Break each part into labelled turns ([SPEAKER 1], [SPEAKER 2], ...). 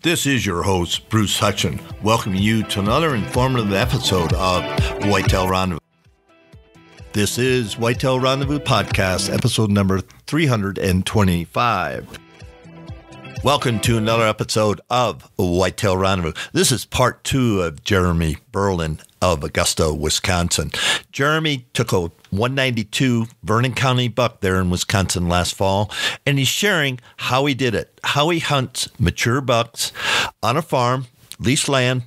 [SPEAKER 1] This is your host, Bruce Hutchin, welcoming you to another informative episode of Whitetail Rendezvous. This is Whitetail Rendezvous Podcast, episode number 325. Welcome to another episode of Whitetail Rendezvous. This is part 2 of Jeremy Berlin of Augusta, Wisconsin. Jeremy took a 192 Vernon County buck there in Wisconsin last fall, and he's sharing how he did it, how he hunts mature bucks on a farm, leased land,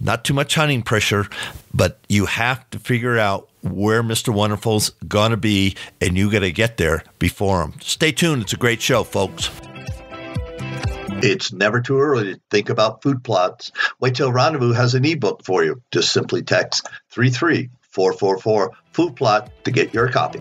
[SPEAKER 1] not too much hunting pressure, but you have to figure out where Mr. Wonderful's going to be, and you got to get there before him. Stay tuned. It's a great show, folks. It's never too early to think about food plots. Whitetail Rendezvous has an ebook for you. Just simply text 33444 food plot to get your copy.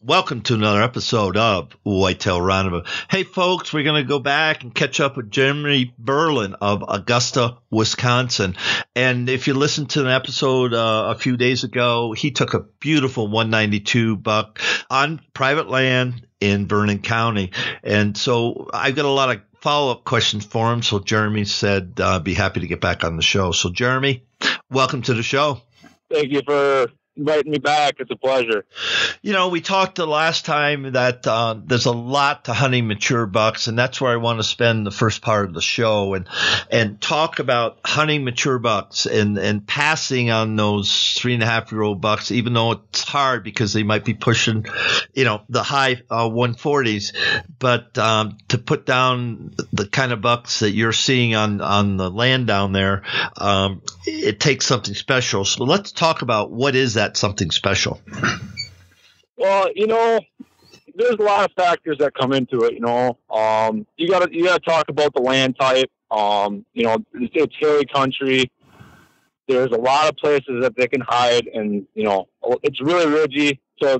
[SPEAKER 1] Welcome to another episode of Whitetail Rendezvous. Hey, folks, we're going to go back and catch up with Jeremy Berlin of Augusta, Wisconsin. And if you listened to an episode a few days ago, he took a beautiful 192 buck on private land in Vernon County. And so I've got a lot of follow-up questions for him. So Jeremy said, be happy to get back on the show. So Jeremy, welcome to the show.
[SPEAKER 2] Thank you for inviting me back. It's a pleasure.
[SPEAKER 1] You know, we talked the last time that there's a lot to hunting mature bucks, and that's where I want to spend the first part of the show and talk about hunting mature bucks and passing on those 3.5-year-old bucks, even though it's hard because they might be pushing, you know, the high 140s. But to put down the kind of bucks that you're seeing on the land down there, it takes something special. So let's talk about what is that something special.
[SPEAKER 2] Well, you know, there's a lot of factors that come into it. You know, you gotta talk about the land type. You know, it's hilly country. There's a lot of places that they can hide, and you know, it's really ridgy. So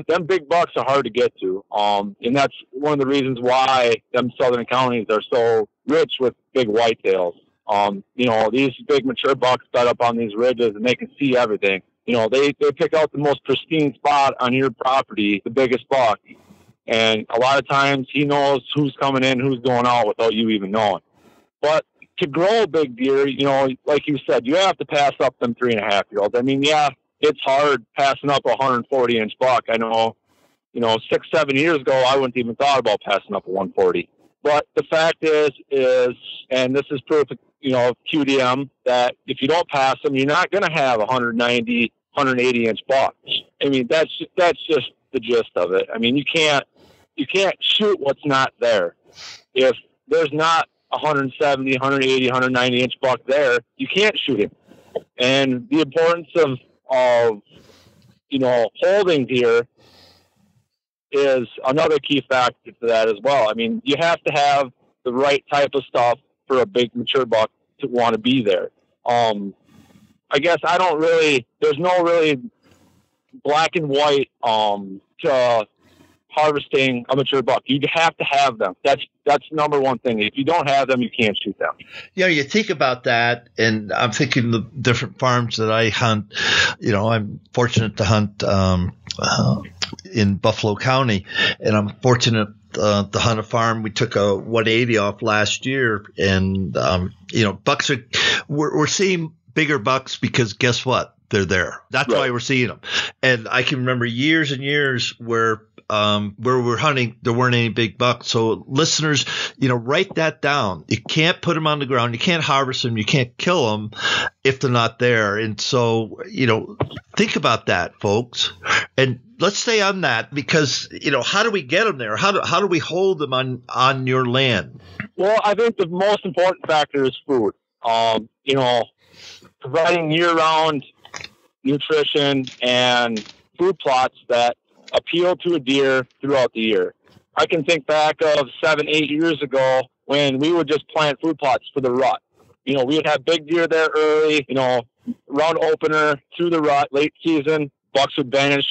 [SPEAKER 2] them big bucks are hard to get to. And that's one of the reasons why them southern counties are so rich with big whitetails. You know, these big mature bucks set up on these ridges, and they can see everything. You know, they pick out the most pristine spot on your property, the biggest buck. And a lot of times he knows who's coming in, who's going out without you even knowing. But to grow a big deer, you know, like you said, you have to pass up them 3.5-year-olds. I mean, yeah, it's hard passing up a 140-inch buck. I know, you know, 6-7 years ago, I wouldn't even thought about passing up a 140. But the fact is, and this is proof, you know, of QDM, that if you don't pass them, you're not going to have 190, 180-inch bucks. I mean, that's just the gist of it. I mean, you can't shoot what's not there. If there's not 170, 180, 190-inch buck there, you can't shoot him. And the importance of you know, holding deer is another key factor to that as well. I mean, you have to have the right type of stuff for a big mature buck to want to be there. I guess there's no really black and white to harvesting a mature buck. You have to have them. That's number one thing. If you don't have them, you can't shoot them.
[SPEAKER 1] Yeah, you think about that, and I'm thinking the different farms that I hunt. You know, I'm fortunate to hunt in Buffalo County, and I'm fortunate to hunt a farm. We took a 180 off last year, and you know, bucks we're seeing bigger bucks because guess what? They're there. That's right. Why we're seeing them. And I can remember years and years where we're hunting, there weren't any big bucks. So listeners, you know, write that down. You can't put them on the ground. You can't harvest them. You can't kill them if they're not there. And so, you know, think about that, folks. And let's stay on that because, you know, how do we get them there? How do we hold them on your land?
[SPEAKER 2] Well, I think the most important factor is food. You know, providing year-round nutrition and food plots that appeal to a deer throughout the year. I can think back of 7-8 years ago when we would just plant food plots for the rut. You know, we would have big deer there early, you know, round opener through the rut, late season, bucks would vanish.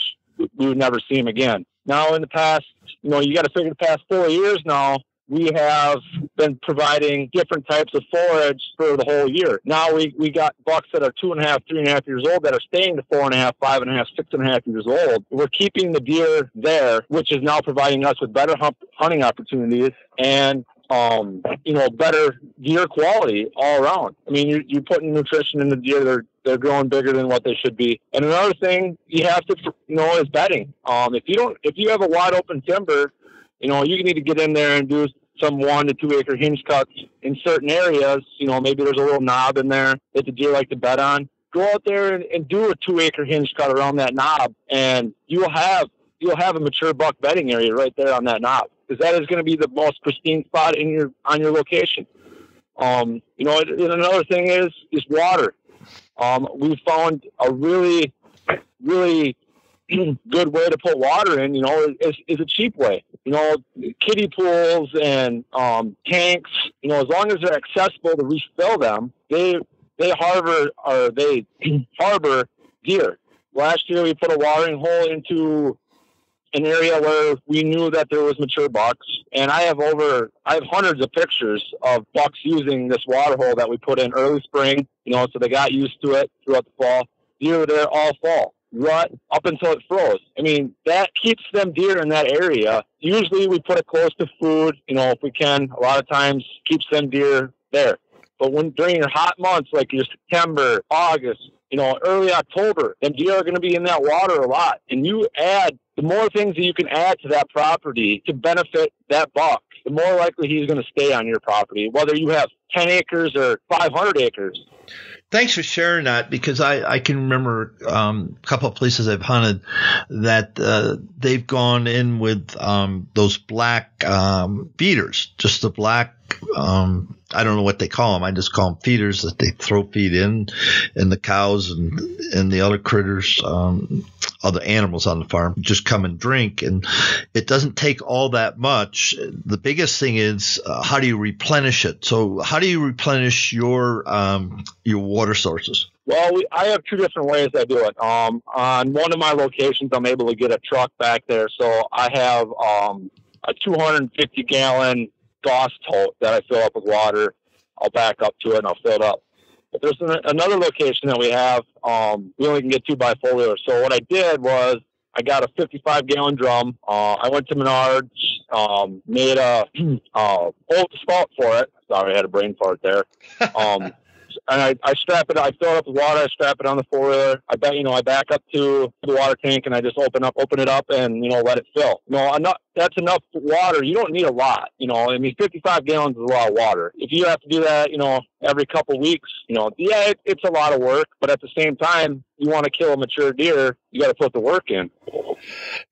[SPEAKER 2] We would never see them again. Now in the past, you know, you got to figure the past 4 years now, we have been providing different types of forage for the whole year. Now we got bucks that are 2.5, 3.5 years old that are staying to 4.5, 5.5, 6.5 years old. We're keeping the deer there, which is now providing us with better hunting opportunities and better deer quality all around. I mean, you're putting nutrition in the deer. They're growing bigger than what they should be. And another thing you have to is bedding. If you have a wide open timber, you need to get in there and do some 1 to 2 acre hinge cuts in certain areas. Maybe there's a little knob in there that the deer like to bed on. Go out there and do a 2 acre hinge cut around that knob, and you'll have a mature buck bedding area right there on that knob, because that is going to be the most pristine spot on your location. And another thing is water. We've found a really, really good way to put water in, is a cheap way. Kiddie pools and tanks, as long as they're accessible to refill them, they harbor deer. Last year we put a watering hole into an area where we knew that there was mature bucks, and I have hundreds of pictures of bucks using this water hole that we put in early spring, so they got used to it throughout the fall. Deer were there all fall, rut up until it froze. I mean, that keeps them deer in that area. Usually we put it close to food, if we can. A lot of times keeps them deer there. But during your hot months, like your September, August, early October, them deer are going to be in that water a lot. And the more things that you can add to that property to benefit that buck, the more likely he's going to stay on your property, whether you have 10 acres or 500 acres.
[SPEAKER 1] Thanks for sharing that, because I can remember a couple of places I've hunted that they've gone in with those black feeders, just the black I don't know what they call them. I just call them feeders that they throw feed in, and the cows and the other critters, other animals on the farm just come and drink. And it doesn't take all that much. The biggest thing is how do you replenish it? So how do you replenish your water sources?
[SPEAKER 2] Well, I have two different ways I do it. On one of my locations, I'm able to get a truck back there. So I have a 250-gallon Goss tote that I fill up with water. I'll back up to it and I'll fill it up. But there's another location that we have. We only can get 2x4-wheeler. So what I did was I got a 55-gallon drum. I went to Menards, made a old spout for it. Sorry, I had a brain fart there. And I strap it. I fill it up with water. I strap it on the 4-wheeler. I back up to the water tank and I just open it up and let it fill. That's enough water. You don't need a lot. 55 gallons is a lot of water. If you have to do that, every couple weeks, it's a lot of work. But at the same time, you want to kill a mature deer, you got to put the work in.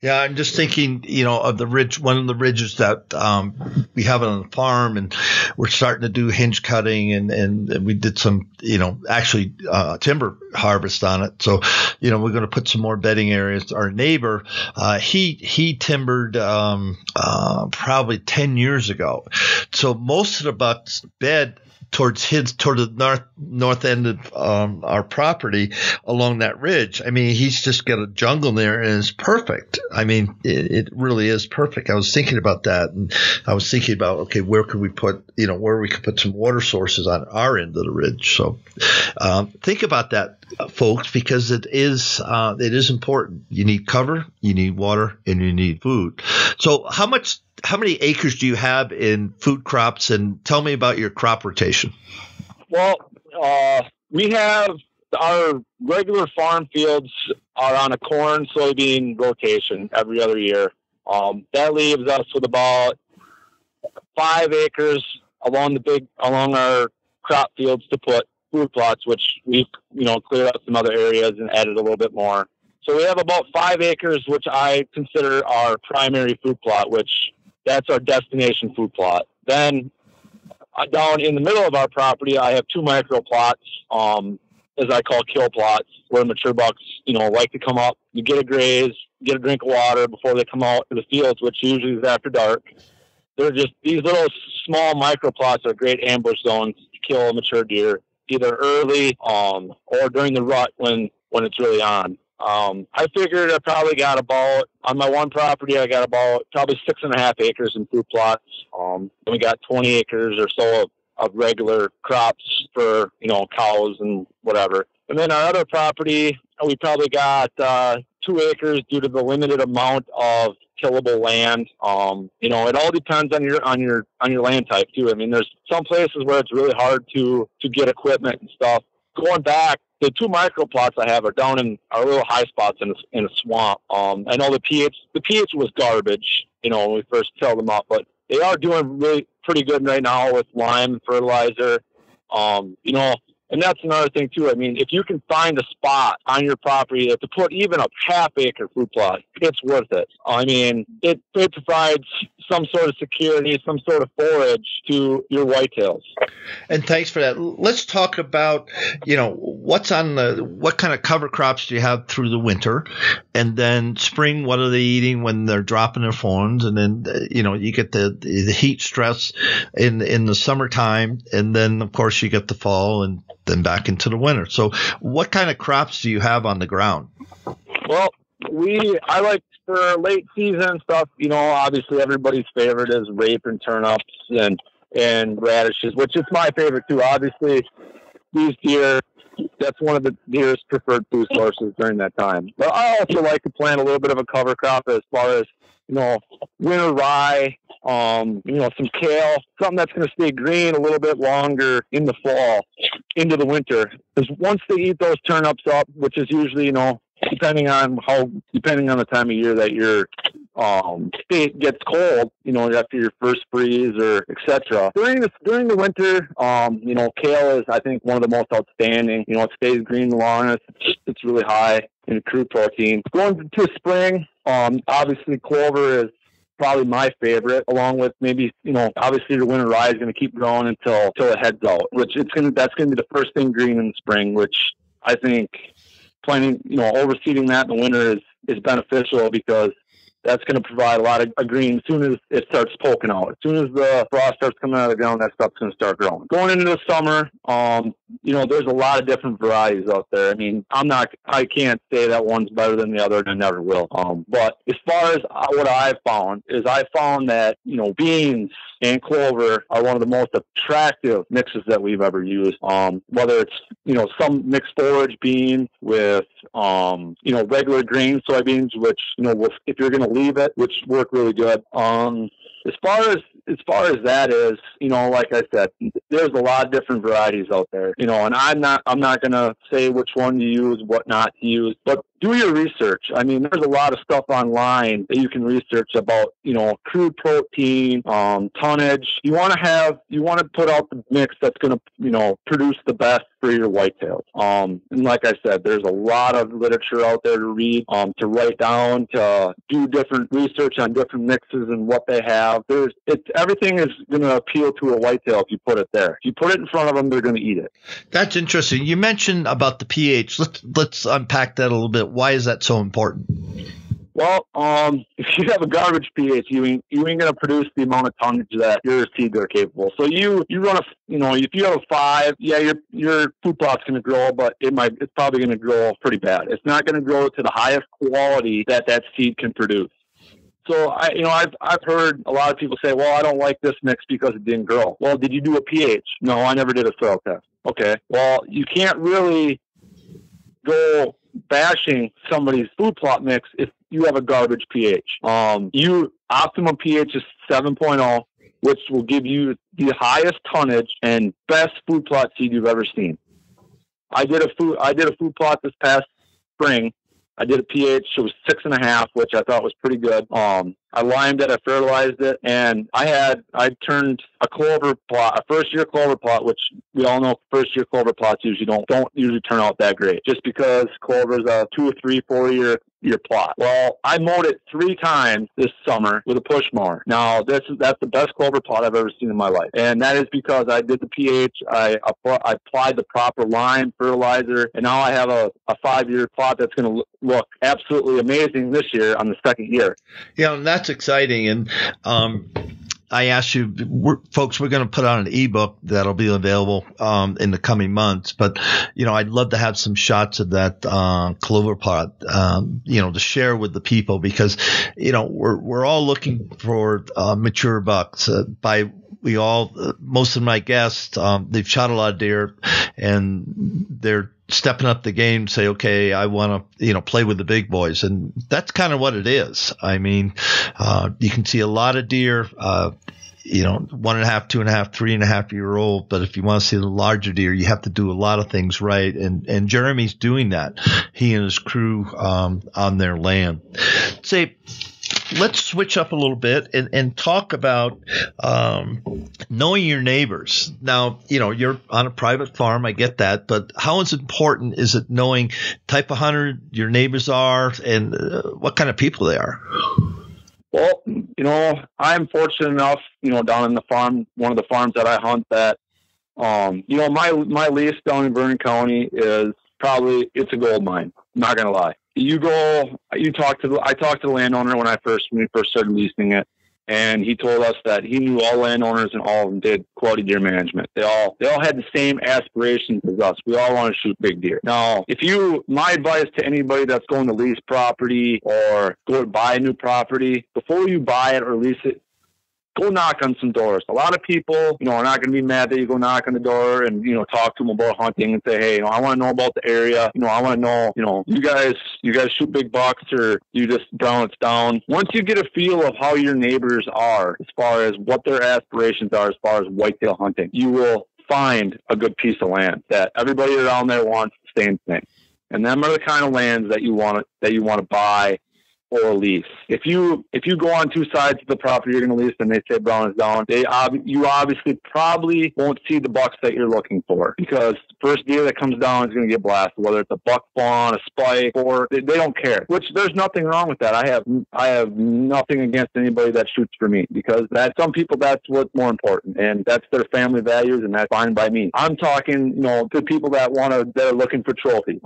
[SPEAKER 1] Yeah, I'm just thinking, of the ridge, one of the ridges that we have on the farm, and we're starting to do hinge cutting, and we did some, actually timber harvest on it. So, we're going to put some more bedding areas. Our neighbor, he timbered probably 10 years ago. So most of the bucks bed toward the north end of our property along that ridge. I mean, he's just got a jungle there, and it's perfect. I mean, it really is perfect. I was thinking about that, and I was thinking about, okay, where could we put, where we could put some water sources on our end of the ridge. So think about that, folks, because it is important. You need cover, you need water, and you need food. So how many acres do you have in food crops, and tell me about your crop rotation? Well,
[SPEAKER 2] we have our regular farm fields are on a corn, soybean rotation every other year. That leaves us with about 5 acres along our crop fields to put food plots, which we've, cleared out some other areas and added a little bit more. So we have about 5 acres, which I consider our primary food plot, which that's our destination food plot. Then down in the middle of our property, I have 2 micro plots, as I call kill plots, where mature bucks, like to come up, you get a graze, get a drink of water before they come out to the fields, which usually is after dark. They're just, these little small micro plots are great ambush zones to kill a mature deer, either early or during the rut when it's really on. I figured I probably got about, on my one property, I got about probably 6.5 acres in food plots. And we got 20 acres or so of regular crops for, cows and whatever. And then our other property, we probably got 2 acres due to the limited amount of tillable land. It all depends on your land type too. I mean, there's some places where it's really hard to get equipment and stuff. Going back, the 2 micro plots I have are down in our little high spots in a swamp. I know the pH was garbage, when we first tilled them up, but they are doing really pretty good right now with lime fertilizer. And that's another thing too. I mean, if you can find a spot on your property to put even a half-acre food plot, it's worth it. I mean, it provides some sort of security, some sort of forage to your whitetails.
[SPEAKER 1] And thanks for that. Let's talk about, what kind of cover crops do you have through the winter, and then spring, what are they eating when they're dropping their fawns, and then you get the heat stress in the summertime, and then of course you get the fall and then back into the winter. So what kind of crops do you have on the ground?
[SPEAKER 2] Well, I like for late season stuff, obviously everybody's favorite is rape and turnips and radishes, which is my favorite too. Obviously, these deer, that's one of the deer's preferred food sources during that time. But I also like to plant a little bit of a cover crop as far as, winter rye, some kale, something that's going to stay green a little bit longer in the fall into the winter. Because once they eat those turnips up, which is usually, depending on the time of year that your state gets cold, after your first freeze or etc. During the winter, kale is, I think, one of the most outstanding. It stays green the longest. It's really high in crude protein. Going to spring, obviously clover is probably my favorite, along with maybe, obviously the winter rye is going to keep growing until it heads out, which that's going to be the first thing green in the spring, which I think planting, overseeding that in the winter is beneficial because that's going to provide a lot of green as soon as it starts poking out. As soon as the frost starts coming out of the ground, that stuff's going to start growing. Going into the summer, there's a lot of different varieties out there. I mean, I can't say that one's better than the other, and I never will. But as far as what I've found that, beans and clover are one of the most attractive mixes that we've ever used. Whether it's, some mixed forage beans with, regular grain soybeans, which, if you're going to leave it, which work really good. As far as that is, like I said, there's a lot of different varieties out there, and I'm not going to say which one to use, what not to use, but do your research. I mean, there's a lot of stuff online that you can research about, crude protein, tonnage. You want to put out the mix that's going to, produce the best for your whitetails. And like I said, there's a lot of literature out there to read, to write down, to do different research on different mixes and what they have. Everything is going to appeal to a whitetail if you put it there. If you put it in front of them, they're going to eat it.
[SPEAKER 1] That's interesting. You mentioned about the pH. Let's unpack that a little bit. Why is that so important?
[SPEAKER 2] Well, if you have a garbage pH, you ain't going to produce the amount of tonnage that your seeds are capable. So you run if you have a 5, yeah, your food plot's going to grow, but it's probably going to grow pretty bad. It's not going to grow to the highest quality that seed can produce. So I've heard a lot of people say, well, I don't like this mix because it didn't grow. Well, did you do a pH? No, I never did a soil test. Okay. Well, you can't really go bashing somebody's food plot mix if you have a garbage pH. Optimum pH is 7.0, which will give you the highest tonnage and best food plot seed you've ever seen. I did a food plot this past spring. I did a pH, it was 6.5, which I thought was pretty good. I limed it, I fertilized it, and I turned a clover plot, a first-year clover plot, which we all know first-year clover plots usually don't usually turn out that great, just because clover is a 2 or 3, 4 year plot. Well, I mowed it 3 times this summer with a push mower. Now, that's the best clover plot I've ever seen in my life, and that is because I did the pH, I applied the proper lime fertilizer, and now I have a 5-year plot that's going to look absolutely amazing this year on the second year.
[SPEAKER 1] Yeah, and that's exciting. And I asked you, folks, we're going to put out an ebook that'll be available in the coming months. But, I'd love to have some shots of that clover pot, to share with the people because, we're all looking for mature bucks. Most of my guests, they've shot a lot of deer and they're stepping up the game, say, okay, I want to, play with the big boys. And that's kind of what it is. I mean, you can see a lot of deer, 1.5, 2.5, 3.5 year old. But if you want to see the larger deer, you have to do a lot of things right. And Jeremy's doing that. He and his crew, on their land. Let's switch up a little bit and talk about knowing your neighbors. Now, you're on a private farm. I get that. But how important is it knowing type of hunter your neighbors are and what kind of people they are?
[SPEAKER 2] Well, I'm fortunate enough, down in the farm, one of the farms that I hunt that, my lease down in Vernon County is it's a gold mine. I'm not going to lie. I talked to the landowner when we first started leasing it, and he told us that he knew all landowners and all of them did quality deer management. They all had the same aspirations as us. We all want to shoot big deer. Now, my advice to anybody that's going to lease property or go to buy a new property, before you buy it or lease it, go knock on some doors. A lot of people, are not going to be mad that you go knock on the door and, talk to them about hunting and say, hey, I want to know about the area. I want to know, you guys shoot big bucks or you just brown it down. Once you get a feel of how your neighbors are, as far as what their aspirations are, as far as whitetail hunting, you will find a good piece of land that everybody around there wants the same thing. And them are the kind of lands that you want to buy or lease. If you go on two sides of the property you're going to lease and they say brown is down, you obviously probably won't see the bucks that you're looking for because first deer that comes down is going to get blasted, whether it's a buck fawn, a spike, or they don't care. Which there's nothing wrong with that. I have nothing against anybody that shoots for me because some people that's what's more important and that's their family values and that's fine by me. I'm talking to people that are looking for trophy.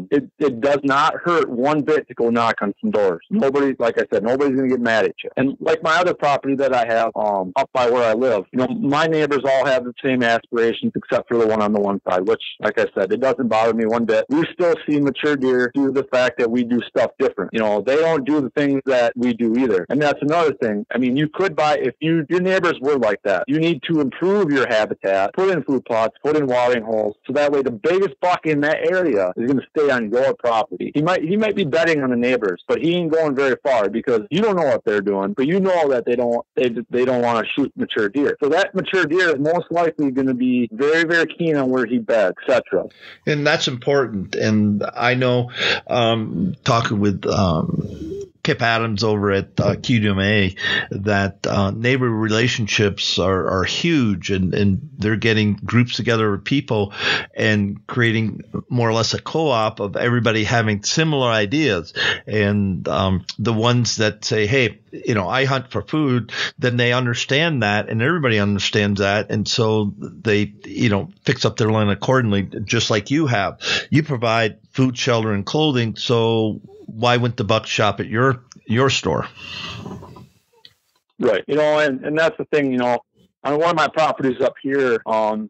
[SPEAKER 2] It does not hurt one bit to go knock on some doors. Like I said, nobody's going to get mad at you. And like my other property that I have up by where I live, my neighbors all have the same aspirations except for the one on the one side, which, like I said, it doesn't bother me one bit. We still see mature deer due to the fact that we do stuff different. They don't do the things that we do either. And that's another thing. I mean, you could buy, if your neighbors were like that, you need to improve your habitat, put in food plots, put in watering holes, so that way the biggest buck in that area is going to stay on your property. He might be betting on the neighbors, but he ain't going very far because you don't know what they're doing, but you know that they don't want to shoot mature deer. So that mature deer is most likely going to be very, very keen on where he beds, etc.
[SPEAKER 1] And that's important. And I know, talking with Kip Adams over at QDMA, that neighbor relationships are huge, and they're getting groups together of people and creating more or less a co-op of everybody having similar ideas. And the ones that say, hey, I hunt for food, then they understand that, and everybody understands that. And so they, fix up their land accordingly, just like you have. You provide food, shelter, and clothing. So why wouldn't the buck shop at your store?
[SPEAKER 2] Right. And that's the thing, on one of my properties up here, I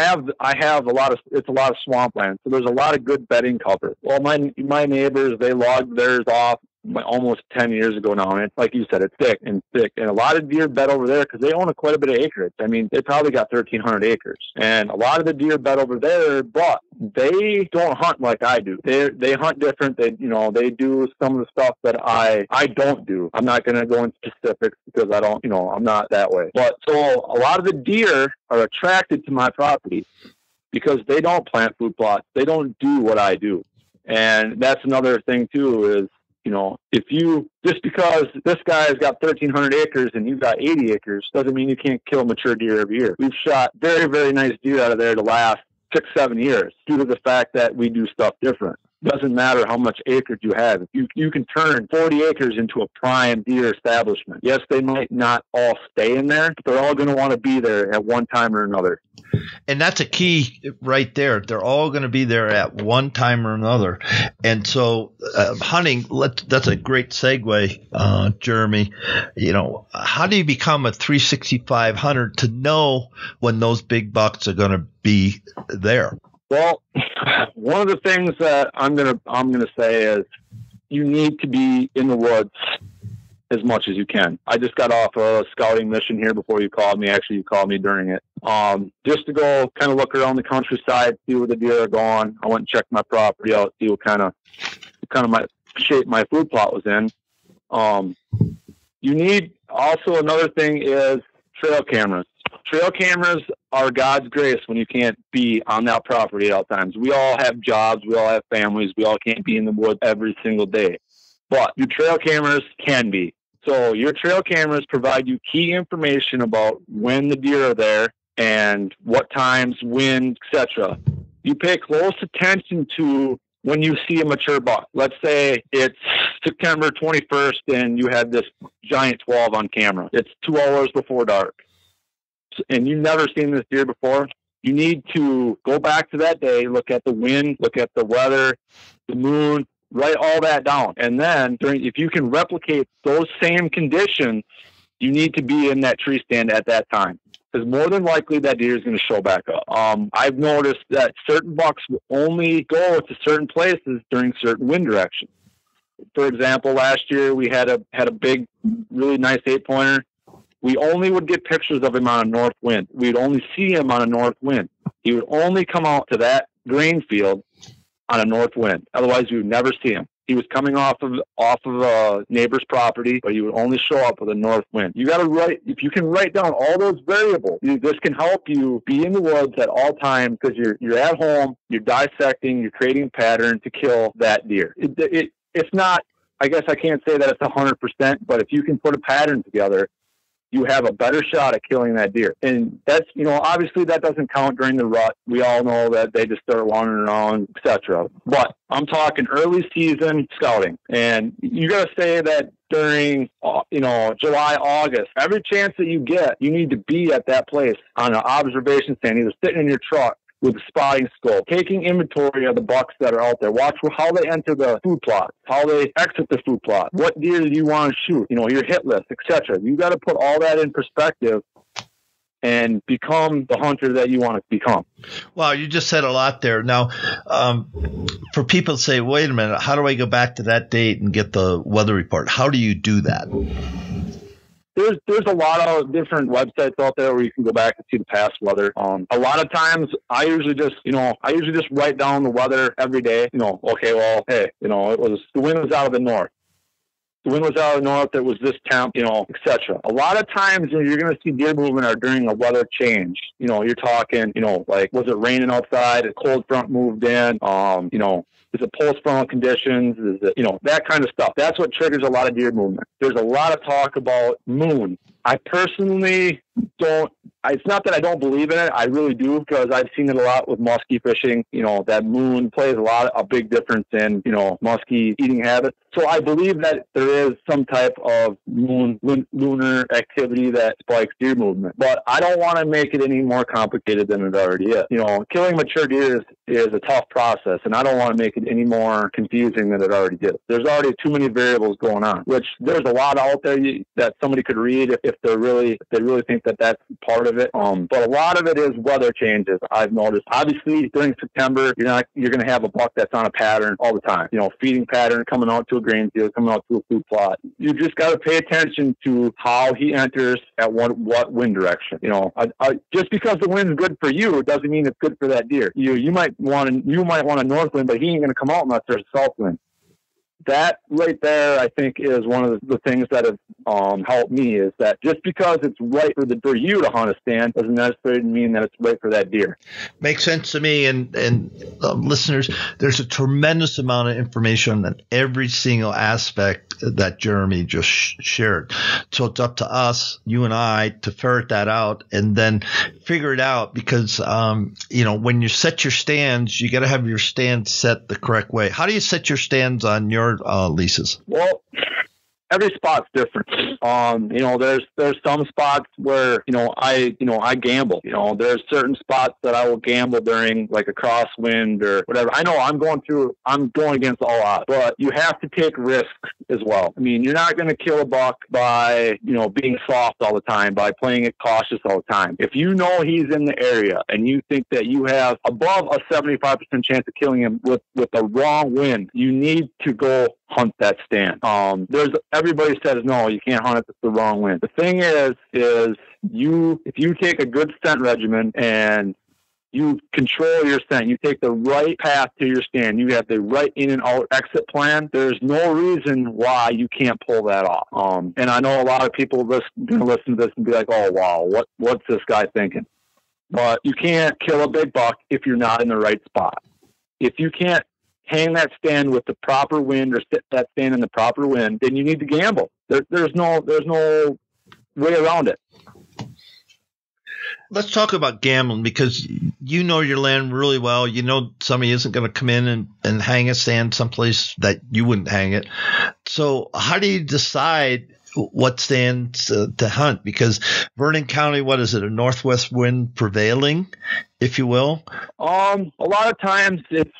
[SPEAKER 2] have it's a lot of swampland. So there's a lot of good bedding cover. Well, my neighbors, they logged theirs off almost 10 years ago now. And it's like you said, it's thick. And a lot of deer bed over there because they own quite a bit of acreage. I mean, they probably got 1,300 acres. And a lot of the deer bed over there, but they don't hunt like I do. They hunt different. They do some of the stuff that I don't do. I'm not going to go into specifics because I don't, I'm not that way. But so a lot of the deer are attracted to my property because they don't plant food plots. They don't do what I do. And that's another thing too is, just because this guy's got 1,300 acres and you've got 80 acres doesn't mean you can't kill mature deer every year. We've shot very, very nice deer out of there the last 6-7 years due to the fact that we do stuff different. Doesn't matter how much acreage you have. You can turn 40 acres into a prime deer establishment. Yes, they might not all stay in there, but they're all going to want to be there at one time or another.
[SPEAKER 1] And that's a key right there. They're all going to be there at one time or another. And so hunting, that's a great segue, Jeremy. How do you become a 365 hunter to know when those big bucks are going to be there?
[SPEAKER 2] Well, one of the things that I'm gonna say is you need to be in the woods as much as you can. I just got off a scouting mission here before you called me. Actually, you called me during it. Just to go kind of look around the countryside, see where the deer are going. I went and checked my property out, see what kind of my shape my food plot was in. You need also, another thing is trail cameras. Trail cameras are God's grace when you can't be on that property at all times. We all have jobs. We all have families. We all can't be in the woods every single day. But your trail cameras can be. So your trail cameras provide you key information about when the deer are there and what times, when, etc. You pay close attention to when you see a mature buck. Let's say it's September 21st and you have this giant 12 on camera. It's 2 hours before dark. And you've never seen this deer before, you need to go back to that day, look at the wind, look at the weather, the moon, write all that down. And then if you can replicate those same conditions, you need to be in that tree stand at that time, because more than likely that deer is going to show back up. I've noticed that certain bucks will only go to certain places during certain wind directions. For example, last year we had a big, really nice 8-pointer. We only would get pictures of him on a north wind. We'd only see him on a north wind. He would only come out to that grain field on a north wind. Otherwise, we would never see him. He was coming off of a neighbor's property, but he would only show up with a north wind. You got to if you can write down all those variables, this can help you be in the woods at all times, because you're at home, you're dissecting, you're creating a pattern to kill that deer. It's not, I guess I can't say that it's 100%, but if you can put a pattern together, you have a better shot at killing that deer. And that's, obviously that doesn't count during the rut. We all know that they just start wandering around, etc. But I'm talking early season scouting. And you got to say that during, July, August, every chance that you get, you need to be at that place on an observation stand, either sitting in your truck with a spotting scope, taking inventory of the bucks that are out there. Watch how they enter the food plot, how they exit the food plot, what deer do you want to shoot, your hit list, etc. You got to put all that in perspective and become the hunter that you want to become.
[SPEAKER 1] Wow, you just said a lot there. Now, for people to say, wait a minute, how do I go back to that date and get the weather report? How do you do that?
[SPEAKER 2] There's a lot of different websites out there where you can go back and see the past weather. A lot of times I usually just write down the weather every day. Okay, well, hey, the wind was out of the north. The wind was out of the north. It was this temp, etc. A lot of times you're going to see deer movement are during a weather change. You're talking, like, was it raining outside? A cold front moved in. Is it post-frontal conditions? Is it, that kind of stuff. That's what triggers a lot of deer movement. There's a lot of talk about moon. I personally don't. It's not that I don't believe in it. I really do, because I've seen it a lot with muskie fishing. That moon plays a big difference in, muskie eating habits. So I believe that there is some type of lunar activity that spikes deer movement. But I don't want to make it any more complicated than it already is. Killing mature deer is a tough process, and I don't want to make it any more confusing than it already is. There's already too many variables going on, which there's a lot out there that somebody could read if they really think that that's part of it. But a lot of it is weather changes. I've noticed. Obviously, during September, you're going to have a buck that's on a pattern all the time. Feeding pattern, coming out to a grain field, coming out to a food plot. You just got to pay attention to how he enters at what wind direction. Just because the wind's good for you, it doesn't mean it's good for that deer. You might want a north wind, but he ain't going to come out unless there's a south wind. That right there, I think, is one of the things that have helped me, is that just because it's right for you to hunt a stand doesn't necessarily mean that it's right for that deer.
[SPEAKER 1] Makes sense to me. And listeners, there's a tremendous amount of information on every single aspect that Jeremy just shared. So it's up to us, you and I, to ferret that out and then figure it out because, when you set your stands, you got to have your stands set the correct way. How do you set your stands on your leases?
[SPEAKER 2] Well, every spot's different. There's some spots where, I gamble. There's certain spots that I will gamble during, like a crosswind or whatever. I know I'm going against all odds, but you have to take risks as well. I mean, you're not going to kill a buck by, being soft all the time, by playing it cautious all the time. If you know he's in the area and you think that you have above a 75% chance of killing him with the wrong wind, you need to go hunt that stand. Everybody says no, you can't hunt it with the wrong wind. The thing is if you take a good scent regimen and you control your scent, you take the right path to your stand, you have the right in and out exit plan, there's no reason why you can't pull that off. And I know a lot of people going to listen to this and be like, oh wow, what's this guy thinking? But you can't kill a big buck if you're not in the right spot. If you can't hang that stand with the proper wind or sit that stand in the proper wind, then you need to gamble. There's no way around it.
[SPEAKER 1] Let's talk about gambling because you know your land really well. You know somebody isn't going to come in and hang a stand someplace that you wouldn't hang it. So how do you decide what stands to hunt? Because Vernon County, what is it, a northwest wind prevailing, if you will?
[SPEAKER 2] A lot of times it's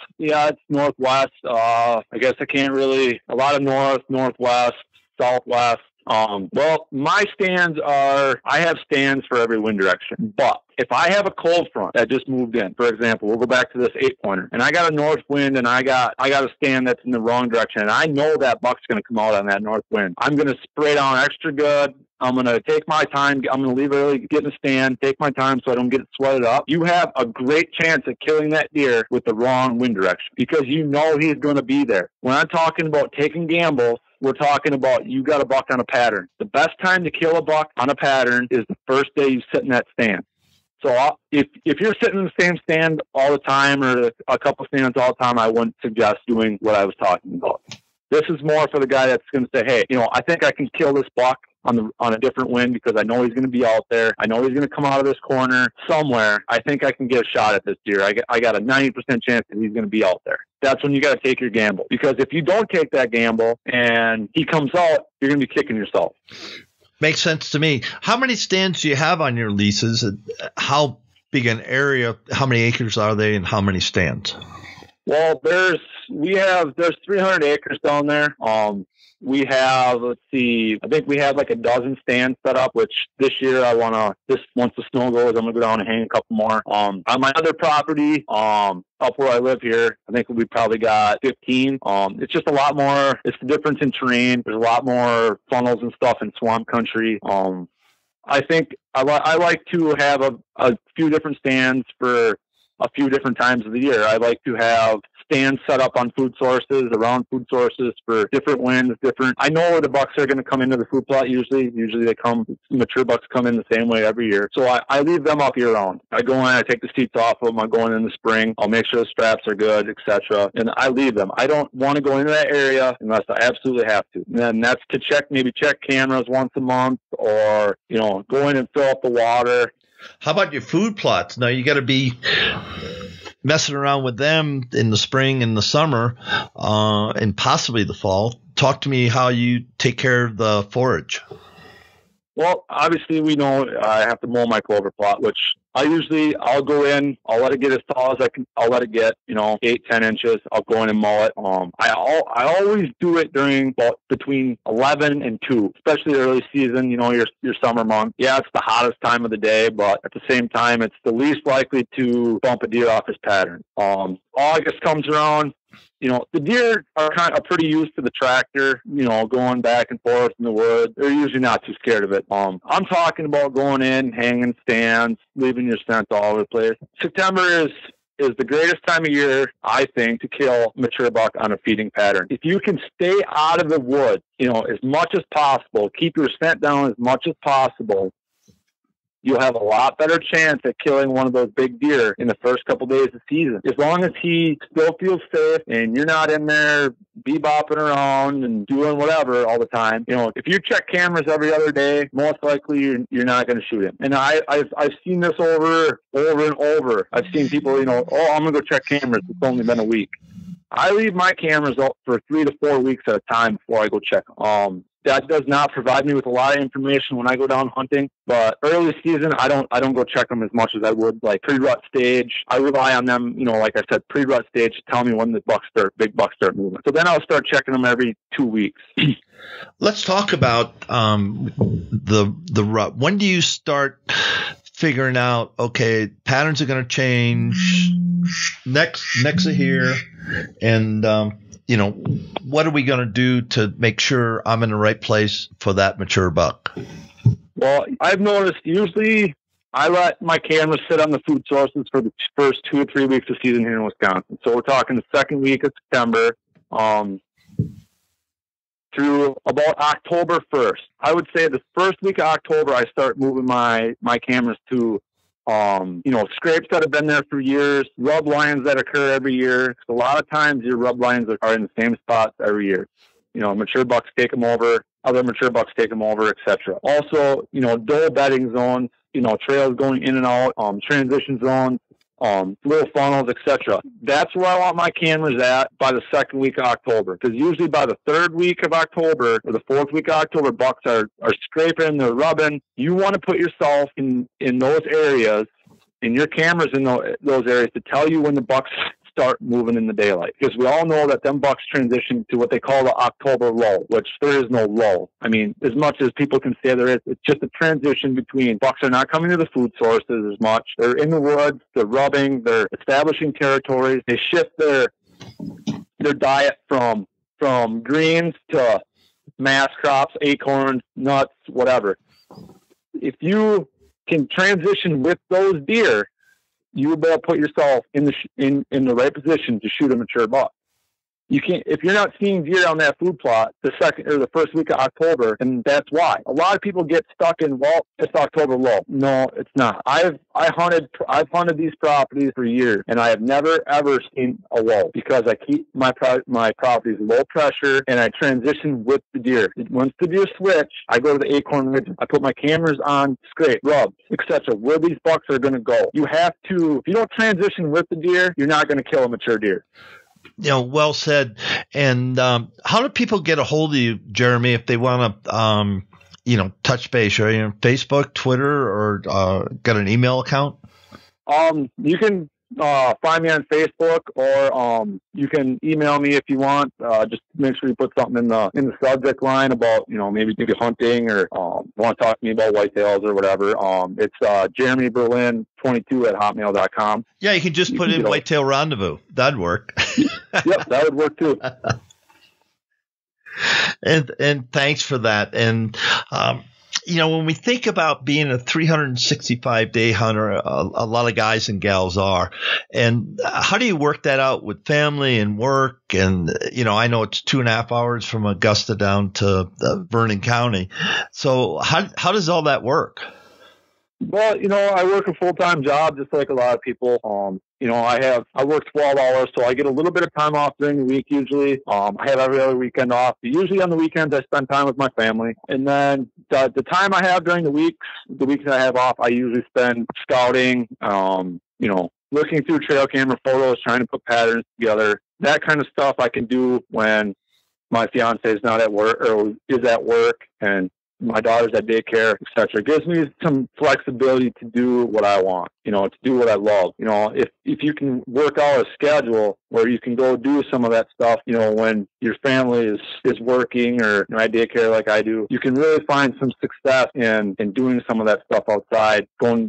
[SPEAKER 2] northwest. I guess I can't really, a lot of north, northwest, southwest. Well, my stands I have stands for every wind direction, but if I have a cold front that just moved in, for example, we'll go back to this 8-pointer, and I got a north wind and I got a stand that's in the wrong direction, and I know that buck's going to come out on that north wind. I'm going to spray down extra good. I'm going to take my time. I'm going to leave early, get in the stand, take my time so I don't get it sweated up. You have a great chance of killing that deer with the wrong wind direction because you know he's going to be there. When I'm talking about taking gambles, we're talking about you got a buck on a pattern. The best time to kill a buck on a pattern is the first day you sit in that stand. So if you're sitting in the same stand all the time or a couple stands all the time, I wouldn't suggest doing what I was talking about. This is more for the guy that's going to say, hey, I think I can kill this buck on a different wind because I know he's going to be out there. I know he's going to come out of this corner somewhere. I think I can get a shot at this deer. I got a 90% chance that he's going to be out there. That's when you got to take your gamble. Because if you don't take that gamble and he comes out, you're going to be kicking yourself.
[SPEAKER 3] Makes sense to me. How many stands do you have on your leases? How big an area, how many acres are they, and how many stands?
[SPEAKER 2] Well, there's 300 acres down there. We have, I think we have like a dozen stands set up, which this year once the snow goes, I'm going to go down and hang a couple more. On my other property, up where I live here, I think we probably got 15. It's just a lot more. It's the difference in terrain. There's a lot more funnels and stuff in swamp country. I think I like to have a few different stands for a few different times of the year. I like to have stands set up on food sources, around food sources for different winds, I know where the bucks are going to come into the food plot usually. Usually mature bucks come in the same way every year. So I leave them up year round. I go in, I take the seats off of them. I go in the spring. I'll make sure the straps are good, etc. And I leave them. I don't want to go into that area unless I absolutely have to. And then that's to check cameras once a month or, go in and fill up the water.
[SPEAKER 3] How about your food plots? Now you got to be messing around with them in the spring and the summer, and possibly the fall. Talk to me how you take care of the forage.
[SPEAKER 2] Well, obviously we know I have to mow my clover plot, which I'll go in, I'll let it get as tall as I can. I'll let it get, 8-10 inches. I'll go in and mow it. I always do it during between 11 and 2, especially early season, your summer month. Yeah, it's the hottest time of the day, but at the same time, it's the least likely to bump a deer off his pattern. August comes around. The deer are pretty used to the tractor, going back and forth in the woods. They're usually not too scared of it. I'm talking about going in, hanging stands, leaving your scent all over the place. September is the greatest time of year, I think, to kill mature buck on a feeding pattern. If you can stay out of the woods, as much as possible, keep your scent down as much as possible, you'll have a lot better chance at killing one of those big deer in the first couple days of season. As long as he still feels safe and you're not in there bebopping around and doing whatever all the time. You know, if you check cameras every other day, most likely you're not going to shoot him. And I've seen this over and over. I've seen people, you know, oh, I'm going to go check cameras. It's only been a week. I leave my cameras up for 3 to 4 weeks at a time before I go check them. That does not provide me with a lot of information when I go down hunting, but early season, I don't go check them as much as I would like pre-rut stage. I rely on them, you know, like I said, pre-rut stage to tell me when the big bucks start moving. So then I'll start checking them every 2 weeks.
[SPEAKER 3] Let's talk about the rut. When do you start figuring out, okay, patterns are going to change, necks are here, and you know, what are we going to do to make sure I'm in the right place for that mature buck?
[SPEAKER 2] Well, I've noticed usually I let my cameras sit on the food sources for the first 2 or 3 weeks of season here in Wisconsin. So we're talking the second week of September through about October 1st. I would say the first week of October, I start moving my cameras to you know, scrapes that have been there for years, rub lines that occur every year. A lot of times your rub lines are in the same spots every year. You know, mature bucks take them over, other mature bucks take them over, etc. Also, you know, doe bedding zones, you know, trails going in and out, transition zones, little funnels, etc. That's where I want my cameras at by the second week of October, because usually by the third week of October or the fourth week of October, bucks are scraping, they're rubbing. You want to put yourself in those areas, in your cameras in those areas, to tell you when the bucks start moving in the daylight, because we all know that them bucks transition to what they call the October lull, which there is no lull. I mean, as much as people can say there is, it's just a transition between bucks are not coming to the food sources as much. They're in the woods, they're rubbing, they're establishing territories. They shift their diet from greens to mass crops, acorns, nuts, whatever. If you can transition with those deer, you will be able to put yourself in the right position to shoot a mature buck. You can't, if you're not seeing deer on that food plot the second or the first week of October, and that's why a lot of people get stuck in, well, it's October low. No, it's not. I've hunted these properties for years, and I have never ever seen a low, because I keep my properties low pressure, and I transition with the deer. Once the deer switch, I go to the acorn ridge. I put my cameras on scrape, rubs, etc. Where these bucks are going to go. You have to. If you don't transition with the deer, you're not going to kill a mature deer.
[SPEAKER 3] You know, well said. And how do people get a hold of you, Jeremy, if they want to, you know, touch base? Are you on Facebook, Twitter, or got an email account?
[SPEAKER 2] You can find me on Facebook, or you can email me if you want. Just make sure you put something in the subject line about, you know, maybe hunting, or want to talk to me about whitetails or whatever. It's JeremyBerlin22@hotmail.com.
[SPEAKER 3] Yeah, you can just put in Whitetail Rendezvous. That'd work.
[SPEAKER 2] Yep, that would work too.
[SPEAKER 3] And thanks for that. And you know, when we think about being a 365-day hunter, a lot of guys and gals are. And how do you work that out with family and work? And, you know, I know it's 2.5 hours from Augusta down to Vernon County. So how does all that work?
[SPEAKER 2] Well, you know, I work a full-time job just like a lot of people. You know, I work 12 hours, so I get a little bit of time off during the week usually. I have every other weekend off. Usually on the weekends, I spend time with my family. And then the time I have during the weeks I have off, I usually spend scouting, you know, looking through trail camera photos, trying to put patterns together. That kind of stuff I can do when my fiance is not at work, or is at work, and my daughter's at daycare, etc. It gives me some flexibility to do what I want, you know, to do what I love. You know, if you can work out a schedule where you can go do some of that stuff, you know, when your family is working, or, you know, at daycare like I do, you can really find some success in doing some of that stuff outside,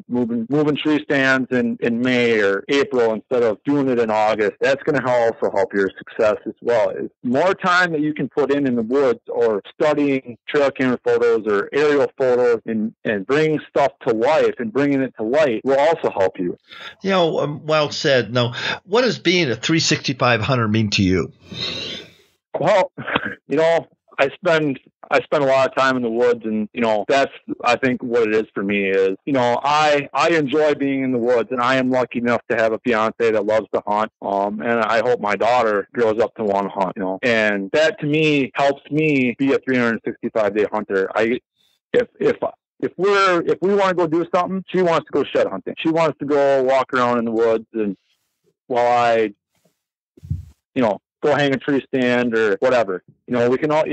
[SPEAKER 2] moving tree stands in May or April instead of doing it in August. That's going to also help your success as well. It's more time that you can put in the woods, or studying trail camera photos or aerial photos, and bringing stuff to life and bringing it to light will also help you.
[SPEAKER 3] You know, well said. Now, what does being a 365 hunter mean to you?
[SPEAKER 2] Well, you know, spend a lot of time in the woods, and that's, I think, what it is for me is, I enjoy being in the woods, and I am lucky enough to have a fiance that loves to hunt. And I hope my daughter grows up to want to hunt. And that to me helps me be a 365-day hunter. If we want to go do something, she wants to go shed hunting. She wants to go walk around in the woods, and while I, go hang a tree stand or whatever. We can all,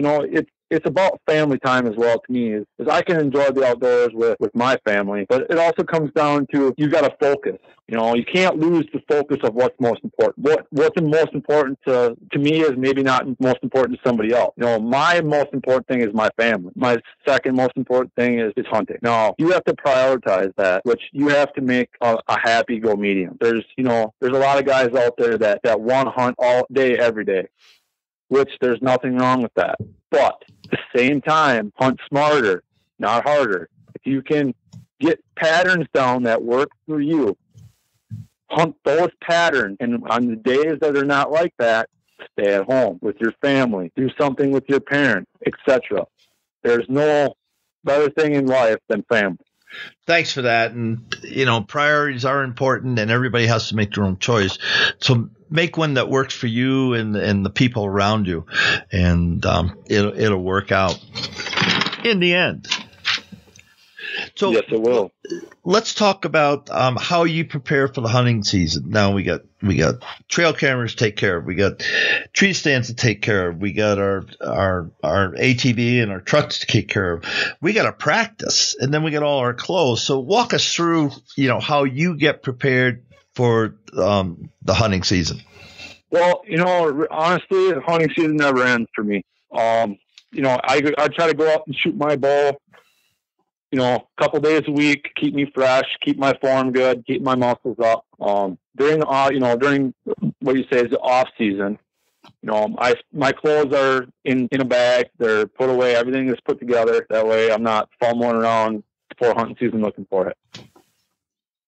[SPEAKER 2] it's about family time as well to me, is I can enjoy the outdoors with my family, but it also comes down to, you got to focus. You can't lose the focus of what's most important. What's most important to me is maybe not most important to somebody else. My most important thing is my family. My second most important thing is hunting. Now, you have to prioritize that, which you have to make a happy go medium. There's a lot of guys out there that want to hunt all day, every day, which there's nothing wrong with that. But at the same time, hunt smarter, not harder. If you can get patterns down that work for you, hunt those patterns. And on the days that are not like that, stay at home with your family, do something with your parents, etc. There's no better thing in life than family.
[SPEAKER 1] Thanks for that. And, priorities are important, and everybody has to make their own choice. So make one that works for you and the people around you, and it'll work out in the end. So
[SPEAKER 2] yes, it will.
[SPEAKER 1] Let's talk about how you prepare for the hunting season. Now we got trail cameras to take care of. We got tree stands to take care of. We got our ATV and our trucks to take care of. We got to practice, and then we got all our clothes. So walk us through, how you get prepared for the hunting season.
[SPEAKER 2] Well, honestly, the hunting season never ends for me. I try to go out and shoot my bow, a couple days a week, keep me fresh, keep my form good, keep my muscles up. During what you say is the off season, my clothes are in a bag. They're put away. Everything is put together. That way I'm not fumbling around before hunting season looking for it.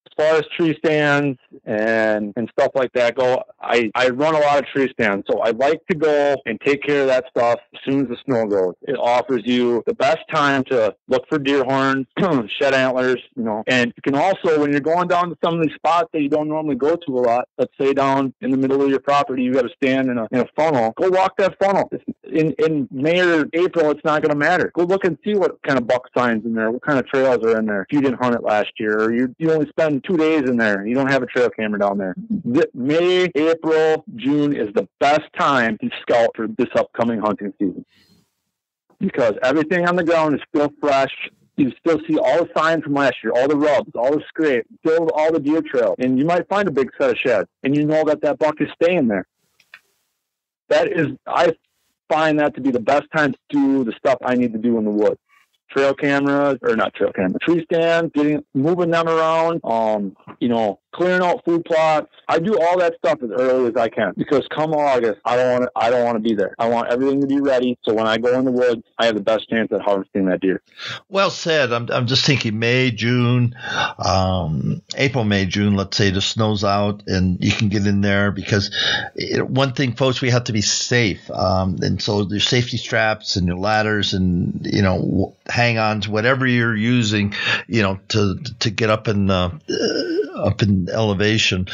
[SPEAKER 2] As far as tree stands and stuff like that go, I run a lot of tree stands, so I like to go and take care of that stuff as soon as the snow goes. It offers you the best time to look for deer horns, shed antlers, and you can also, when you're going down to some of these spots that you don't normally go to a lot, let's say down in the middle of your property, you got to stand in a funnel, go walk that funnel. In May or April, it's not going to matter. Go look and see what kind of buck signs in there, what kind of trails are in there. If you didn't hunt it last year, or you only spend 2 days in there, you don't have a trail camera down there. May, April, June is the best time to scout for this upcoming hunting season, because everything on the ground is still fresh. You still see all the signs from last year, all the rubs, all the scrape, still all the deer trail, and you might find a big set of sheds, and that buck is staying there. I find that to be the best time to do the stuff I need to do in the woods. Tree stands, moving them around, clearing out food plots. I do all that stuff as early as I can, because come August, I don't want to be there. I want everything to be ready, so when I go in the woods, I have the best chance at harvesting that deer. Well
[SPEAKER 1] said. I'm just thinking May, June, April, May, June. Let's say the snow's out and you can get in there, because one thing, folks, we have to be safe, and so your safety straps and your ladders and hang-ons, whatever you're using, to get up in elevation.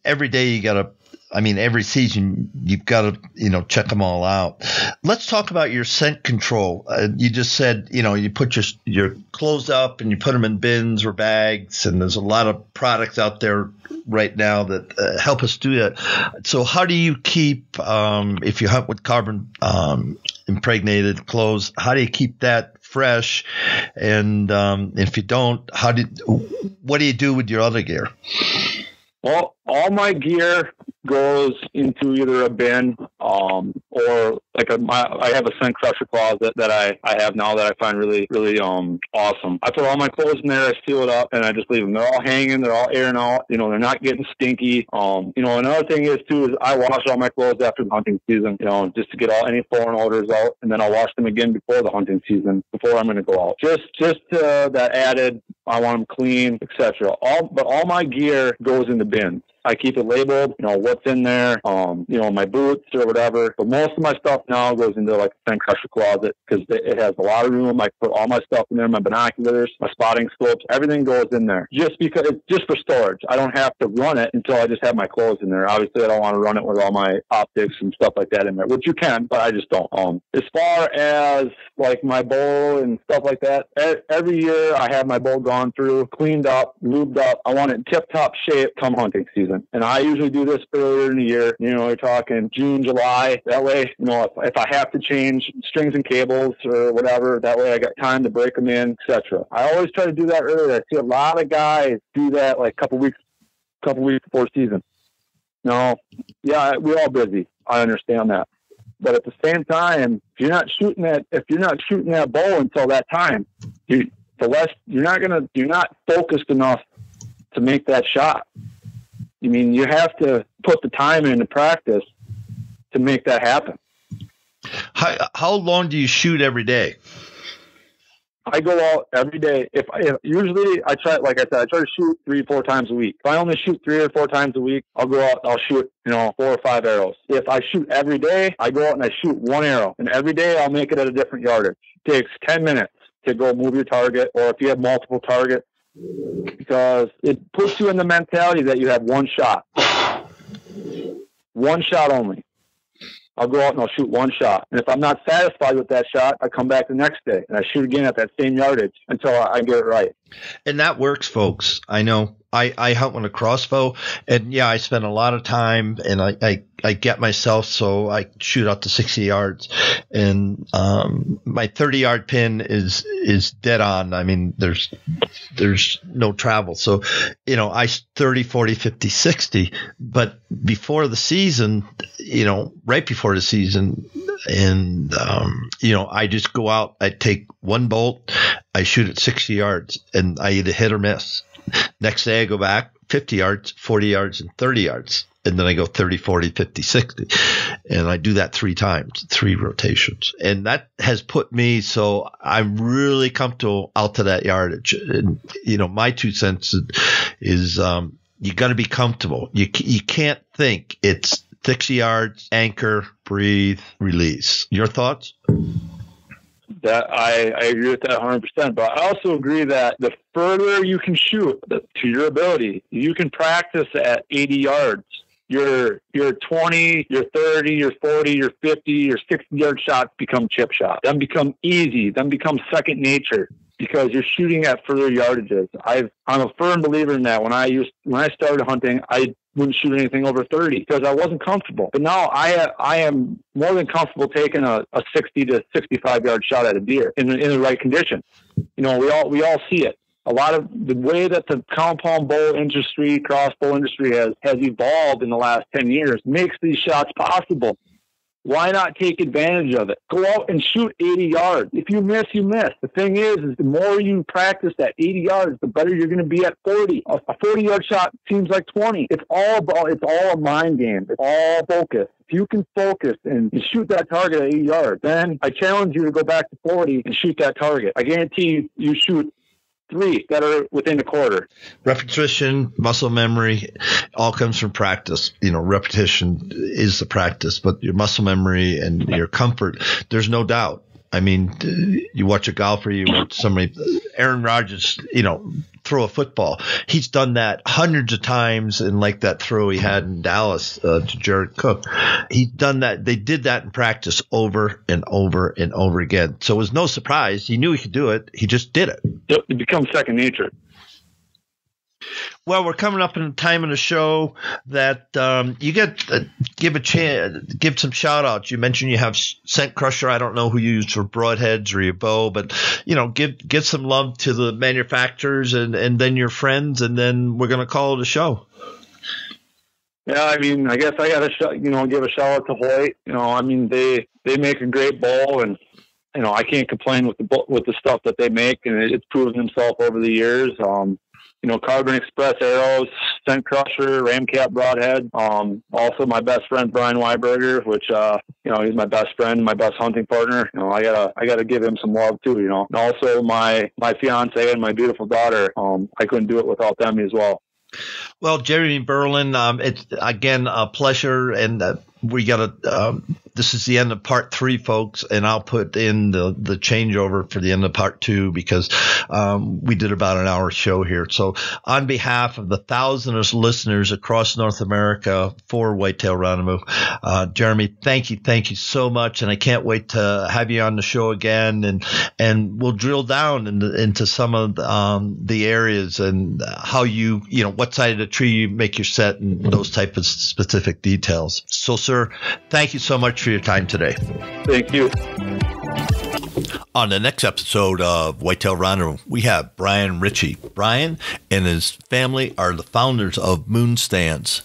[SPEAKER 1] Every day you got to. Every season you've got to, check them all out. Let's talk about your scent control. You just said, you put your clothes up and you put them in bins or bags, and there's a lot of products out there right now that help us do that. So how do you keep, if you hunt with carbon impregnated clothes, how do you keep that fresh? And if you don't, what do you do with your other gear?
[SPEAKER 2] Well, all my gear goes into either a bin or I have a scent crusher closet that I have now that I find really, really awesome. I put all my clothes in there, I seal it up, and I just leave them. They're all hanging, they're all airing out. They're not getting stinky. Another thing is I wash all my clothes after the hunting season, just to get any foreign odors out, and then I'll wash them again before the hunting season, before I'm going to go out. Just that added, I want them clean, etc. But all my gear goes in the bins. I keep it labeled, what's in there, my boots or whatever. But most of my stuff now goes into like a scent crusher closet because it has a lot of room. I put all my stuff in there, my binoculars, my spotting scopes, everything goes in there just because it's just for storage. I don't have to run it until I just have my clothes in there. Obviously, I don't want to run it with all my optics and stuff like that in there, which you can, but I just don't. As far as like my bow and stuff like that, every year I have my bow gone through, cleaned up, lubed up. I want it in tip-top shape come hunting season. And I usually do this earlier in the year. You're talking June, July. That way, if I have to change strings and cables or whatever, that way I got time to break them in, etc. I always try to do that earlier. I see a lot of guys do that like a couple weeks before season. No, yeah, we're all busy. I understand that. But at the same time, if you're not shooting that bow until that time, you're not focused enough to make that shot. I mean, you have to put the time into practice to make that happen.
[SPEAKER 3] How long do you shoot every day?
[SPEAKER 2] I go out every day. Usually I try, like I said, I try to shoot 3-4 times a week. If I only shoot 3 or 4 times a week, I'll go out, I'll shoot, 4 or 5 arrows. If I shoot every day, I go out and I shoot 1 arrow. And every day I'll make it at a different yardage. It takes 10 minutes to go move your target, or if you have multiple targets, because it puts you in the mentality that you have one shot. One shot only. I'll go out and I'll shoot 1 shot. And if I'm not satisfied with that shot, I come back the next day and I shoot again at that same yardage until I get it right.
[SPEAKER 3] And that works, folks. I know. I hunt with a crossbow, and yeah, I spend a lot of time, and I get myself so I shoot out to 60 yards, and my 30-yard pin is dead on. I mean, there's no travel. So, I 30, 40, 50, 60, but before the season, right before the season, and I just go out, I take 1 bolt, I shoot at 60 yards, and I either hit or miss. Next day I go back 50 yards, 40 yards, and 30 yards. And then I go 30, 40, 50, 60. And I do that 3 times, 3 rotations. And that has put me, so I'm really comfortable out to that yardage. And, my 2 cents is you got to be comfortable. You can't think it's 60 yards, anchor, breathe, release. Your thoughts?
[SPEAKER 2] That I agree with that 100%. But I also agree that the further you can shoot to your ability, you can practice at 80 yards. Your 20, your 30, your 40, your 50, your 60-yard shots become chip shots. Them become easy. Them become second nature because you're shooting at further yardages. I'm a firm believer in that. When I started hunting, I wouldn't shoot anything over 30 because I wasn't comfortable. But now I am more than comfortable taking a 60 to 65 yard shot at a deer in the right condition. We all see it. A lot of the way that the compound bow industry, crossbow industry has evolved in the last 10 years makes these shots possible. Why not take advantage of it? Go out and shoot 80 yards. If you miss, you miss. The thing is the more you practice at 80 yards, the better you're going to be at 40. A 40-yard shot seems like 20. It's all a mind game. It's all focus. If you can focus and shoot that target at 80 yards, then I challenge you to go back to 40 and shoot that target. I guarantee you shoot 3 that are within a quarter.
[SPEAKER 3] Repetition, muscle memory, all comes from practice. Repetition is the practice, but your muscle memory and your comfort, there's no doubt. I mean, you watch a golfer, you watch somebody, Aaron Rodgers, throw a football. He's done that hundreds of times, and like that throw he had in Dallas to Jared Cook. He's done that. They did that in practice over and over and over again. So it was no surprise. He knew he could do it. He just did it.
[SPEAKER 2] It becomes second nature.
[SPEAKER 3] Well, we're coming up in a time in the show that you get give some shout outs. You mentioned you have Scent Crusher. I don't know who you use for broadheads or your bow, but give some love to the manufacturers and then your friends, and then we're going to call it a show.
[SPEAKER 2] Yeah, I mean, I guess I got to give a shout out to Hoyt. They make a great bow, and I can't complain with the stuff that they make, and it's proven themselves over the years. Carbon Express arrows, Scent Crusher, Ramcap broadhead. Also my best friend, Brian Weiberger, which, he's my best friend, my best hunting partner. I gotta give him some love too, and also my fiance and my beautiful daughter. I couldn't do it without them as well.
[SPEAKER 1] Well, Jeremy Berlin, it's again a pleasure, and we got to. This is the end of part 3, folks, and I'll put in the changeover for the end of part 2 because we did about an hour show here. So, on behalf of the thousands of listeners across North America for Whitetail Rendezvous, Jeremy, thank you so much, and I can't wait to have you on the show again, and we'll drill down into some of the areas and how you what side of the tree you make your set and those type of specific details. So, sir, thank you so much for your time today.
[SPEAKER 2] Thank you.
[SPEAKER 1] On the next episode of Whitetail Rendezvous, we have Brian Ritchie. Brian and his family are the founders of Moon Stands.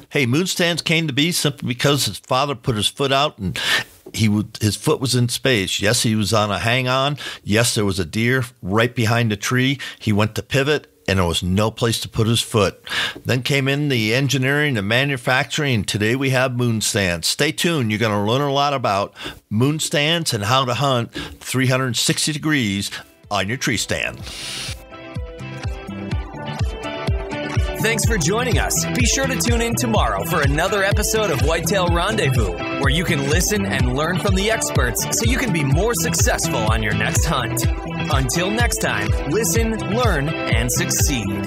[SPEAKER 1] Hey, Moon Stands came to be simply because his father put his foot out and his foot was in space. Yes, he was on a hang-on. Yes, there was a deer right behind the tree. He went to pivot, and there was no place to put his foot. Then came in the engineering and manufacturing, and today we have Moon Stands. Stay tuned. You're going to learn a lot about moon stands and how to hunt 360 degrees on your tree stand.
[SPEAKER 4] Thanks for joining us. Be sure to tune in tomorrow for another episode of Whitetail Rendezvous, where you can listen and learn from the experts so you can be more successful on your next hunt. Until next time, listen, learn, and succeed.